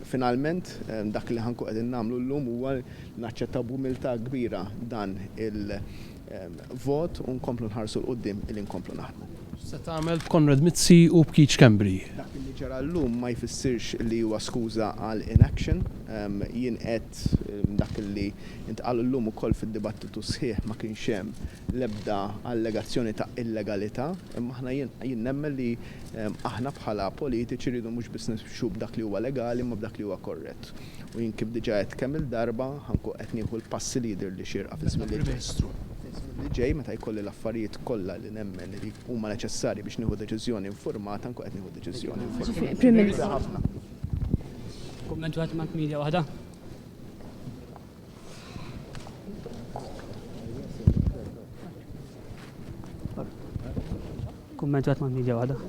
finalment dak li ħanku qegħdin nagħmlu llum huwa naċċettaw b'umiltà kbira dan il-vot u nkomplu nħarsu l-qudiem il nkomplu naħdmu. Se tagħmel b'Konrad Mizzi u b'Keith Schembri. Dak li ġara llum ma jfissirx li huwa skuża għal inaction. Jien qed dak li intqal llum ukoll fid-dibattitu sħiħ ma kienx hemm l-ebda allegazzjoni ta' illegalità, imma aħna jien nemmen li aħna bħala politiċi rridu mhux biss nimxu b'dak li huwa legali ma b'dak li huwa korrett. U jien kif diġà qed kemm il-darba ħanku qed nieħu l-passi leader li xierqa fi żmien li ġej meta jkolli l-affarijiet kollha li nemmen li huma neċessarji biex nieħu deċiżjoni informata nkun qed nieħu deċiżjoni informata. Kumment waħed ma' medja waħda. Kumment waħed ma' medja waħda.